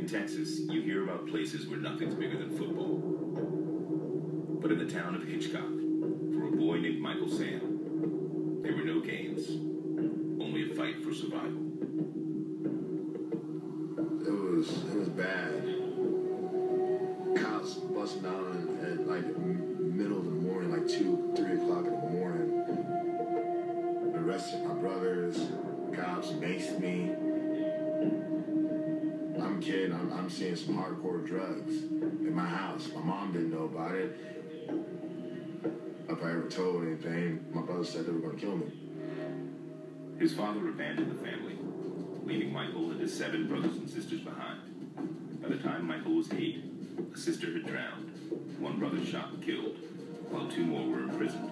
Texas, you hear about places where nothing's bigger than football. But in the town of Hitchcock, for a boy named Michael Sam, there were no games, only a fight for survival. It was bad. Cops busting down at like the middle of the morning, like 2, 3 o'clock in the morning. Arrested my brothers. Cops maced me. I'm kidding. I'm seeing some hardcore drugs in my house. My mom didn't know about it. If I ever told anything, my brother said they were going to kill me. His father abandoned the family, leaving Michael and his 7 brothers and sisters behind. By the time Michael was 8, a sister had drowned, 1 brother shot and killed, while 2 more were imprisoned.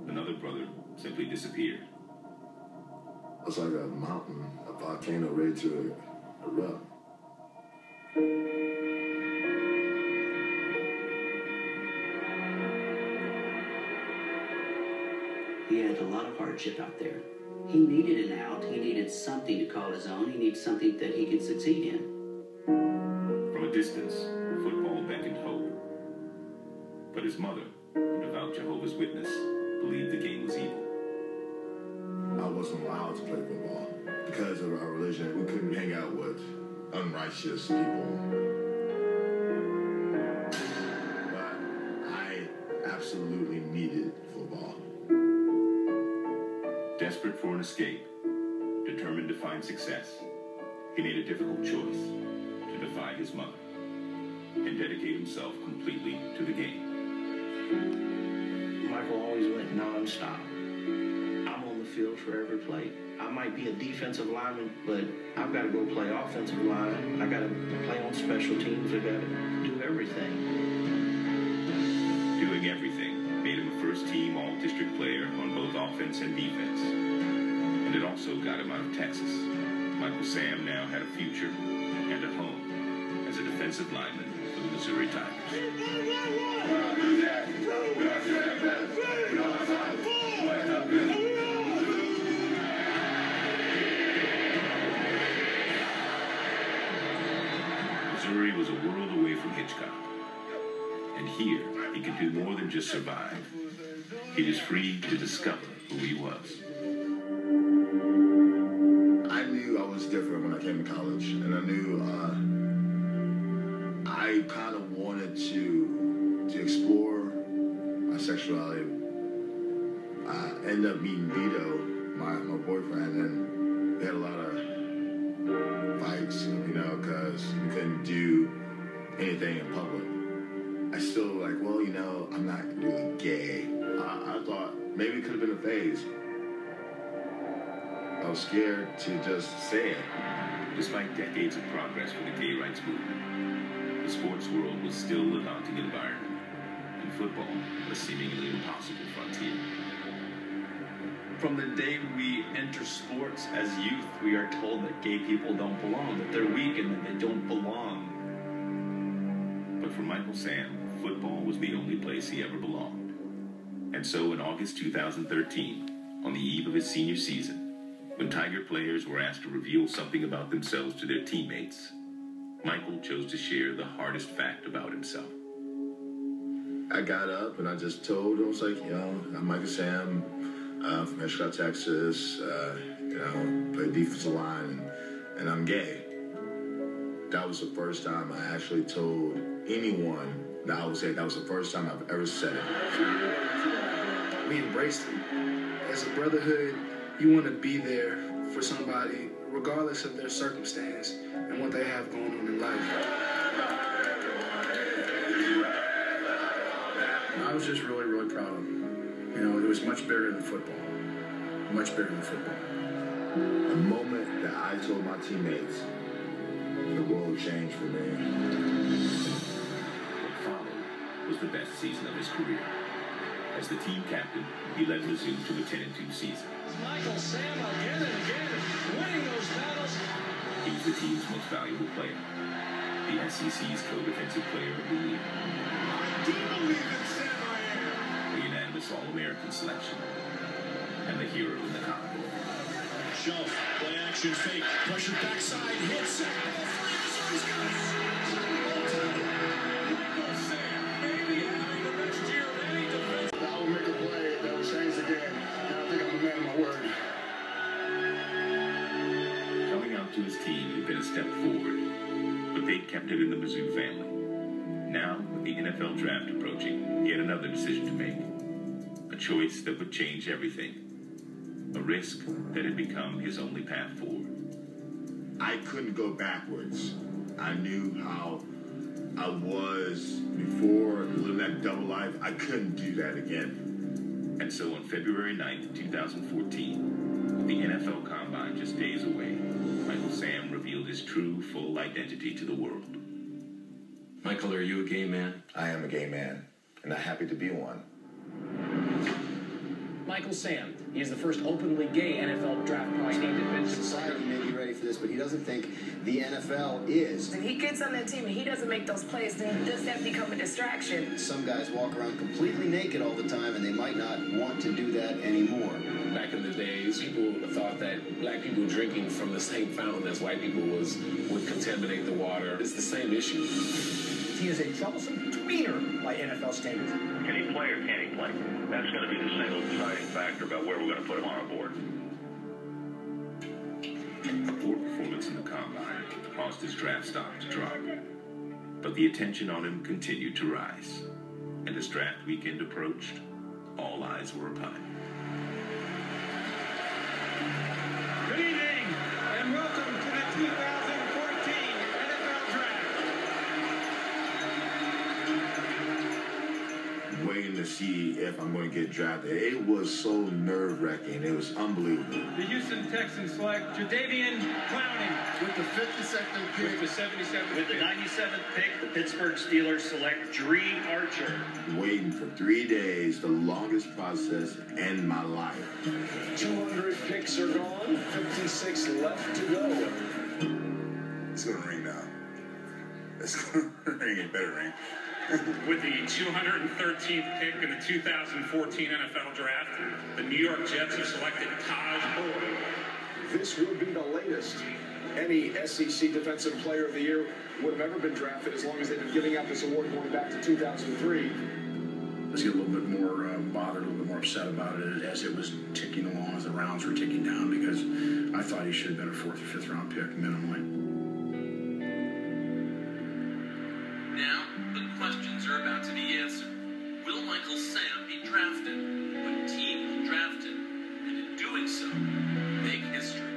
Another brother simply disappeared. It's like a mountain, a volcano ready to erupt. He had a lot of hardship out there. He needed an out. He needed something to call his own. He needed something that he could succeed in. From a distance, football beckoned hope. But his mother, a devout Jehovah's Witness, believed the game was evil. I wasn't allowed to play football. Because of our religion, we couldn't hang out with unrighteous people. But I absolutely needed football. Desperate for an escape, determined to find success, he made a difficult choice to defy his mother and dedicate himself completely to the game. Michael always went non-stop. I'm on the field for every play. I might be a defensive lineman, but I've got to go play offensive line. I got to play on special teams. I got to do everything. Doing everything made him a first-team all-district player on both offense and defense. And it also got him out of Texas. Michael Sam now had a future and a home as a defensive lineman for the Missouri Tigers. Missouri was a world away from Hitchcock. And here, he could do more than just survive. He was free to discover who he was. I knew I was different when I came to college, and I knew I kind of wanted to explore my sexuality. I ended up meeting Vito, my boyfriend, and we had a lot of fights, because we couldn't do anything in public. I still like, well, I'm not really gay. I thought maybe it could have been a phase. I was scared to just say it. Despite decades of progress for the gay rights movement, the sports world was still a daunting environment, and football a seemingly impossible frontier. From the day we enter sports as youth, we are told that gay people don't belong, that they're weak and that they don't belong. But for Michael Sam, football was the only place he ever belonged. And so in August 2013, on the eve of his senior season, when Tiger players were asked to reveal something about themselves to their teammates, Michael chose to share the hardest fact about himself. I got up and I just told him, I was like, I'm Michael Sam, from Hitchcock, Texas, play defensive line, and I'm gay. That was the first time I actually told anyone. Now, I would say that was the first time I've ever said it. We embraced it. As a brotherhood, you want to be there for somebody, regardless of their circumstance and what they have going on in life. I was just really, really proud of him. It was much bigger than football. Much bigger than football. The moment that I told my teammates, the world changed for me. What followed was the best season of his career. As the team captain, he led Mizzou to a 10-2 season. Michael Sam again and again, winning those battles. He was the team's most valuable player, the SEC's co-defensive player of the year. I do believe in Sam I am. The unanimous All-American selection, and the hero in the cockpit. Shove, play action fake, pressure backside, hit, sack, ball free, I will make a play that will change the game, and I think I'm a man of my word. Coming out to his team had been a step forward, but they'd kept it in the Mizzou family. Now, with the NFL draft approaching, he had another decision to make. A choice that would change everything. A risk that had become his only path forward. I couldn't go backwards. I knew how I was before, living that double life. I couldn't do that again. And so on February 9th, 2014, with the NFL Combine just days away, Michael Sam revealed his true, full identity to the world. Michael, are you a gay man? I am a gay man, and I'm happy to be one. Michael Sam. He is the first openly gay NFL draft prospect. Society may be ready for this, but he doesn't think the NFL is. If he gets on that team and he doesn't make those plays, then does that become a distraction? Some guys walk around completely naked all the time, and they might not want to do that anymore. Back in the days, people thought that black people drinking from the same fountain as white people would contaminate the water. It's the same issue. He is a troublesome tweener by NFL standards. Can he play or can't he play? That's going to be the single deciding factor about where we're going to put him on our board. A poor performance in the Combine caused his draft stock to drop. But the attention on him continued to rise. And as draft weekend approached, all eyes were upon him. Good evening, and welcome to the 2014 NFL Draft. Waiting to see if I'm going to get drafted. It was so nerve-wracking. It was unbelievable. The Houston Texans select Jadeveon Clowney With the 52nd pick, with the 77th With the pick. 97th pick, the Pittsburgh Steelers select Dream Archer. waiting for 3 days, the longest process in my life. 200 picks are gone, 56 left to go. It's going to ring now. It's going to ring. It better ring. With the 213th pick in the 2014 NFL Draft, the New York Jets have selected Taj Boyd. This would be the latest any SEC Defensive Player of the Year would have ever been drafted, as long as they've been giving out this award going back to 2003. I was getting a little bit more bothered, a little bit more upset about it as it was ticking along, as the rounds were ticking down, because I thought he should have been a 4th or 5th round pick minimally. Now, the questions are about to be answered. Will Michael Sam be drafted? What team will draft him? And in doing so, make history.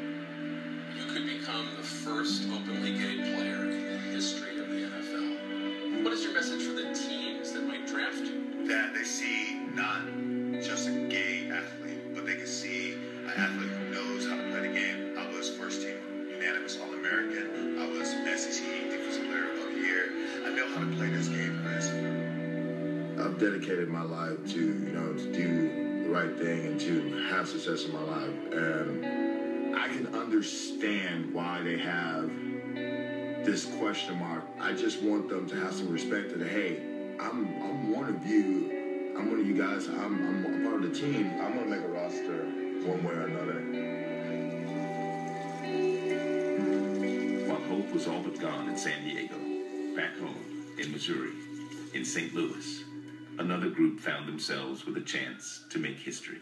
You could become the first openly gay player in the history of the NFL. What is your message for the teams that might draft you? That they see not just a gay athlete, but they can see an athlete who knows how to play the game. I was first team unanimous All-American. I was SEC Defensive Player of the Year. I know how to play this game, Chris. I've dedicated my life to, to do the right thing and to have success in my life. And I can understand why they have this question mark. I just want them to have some respect that, hey, I'm one of you. I'm one of you guys. I'm a part of the team. I'm going to make a roster one way or another. While hope was all but gone in San Diego, back home in Missouri, in St. Louis, another group found themselves with a chance to make history.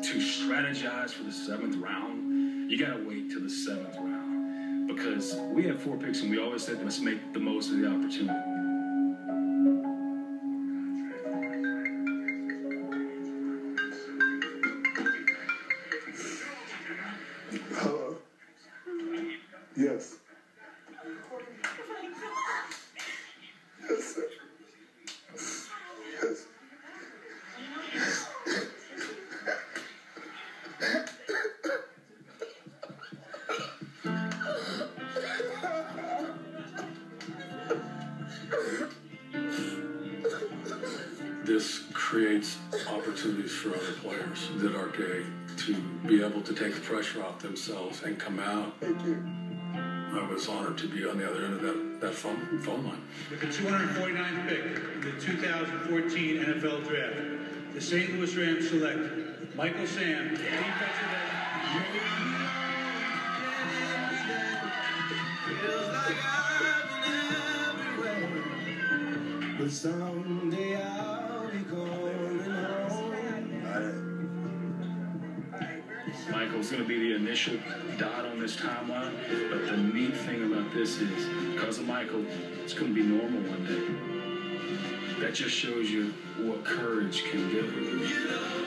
To strategize for the 7th round, you gotta wait till the 7th round, because we have 4 picks and we always said let's make the most of the opportunity. Hello. Yes. Yes, sir. Yes. This creates opportunities for other players that are gay to be able to take the pressure off themselves and come out. Thank you. I was honored to be on the other end of that phone line. With the 249th pick in the 2014 NFL Draft, the St. Louis Rams select Michael Sam, defensive end. Feels like I've been everywhere, but someday I'll be coming home. Michael's going to be the initial dot on this timeline, but the neat thing about this is, because of Michael, it's going to be normal one day. That just shows you what courage can do.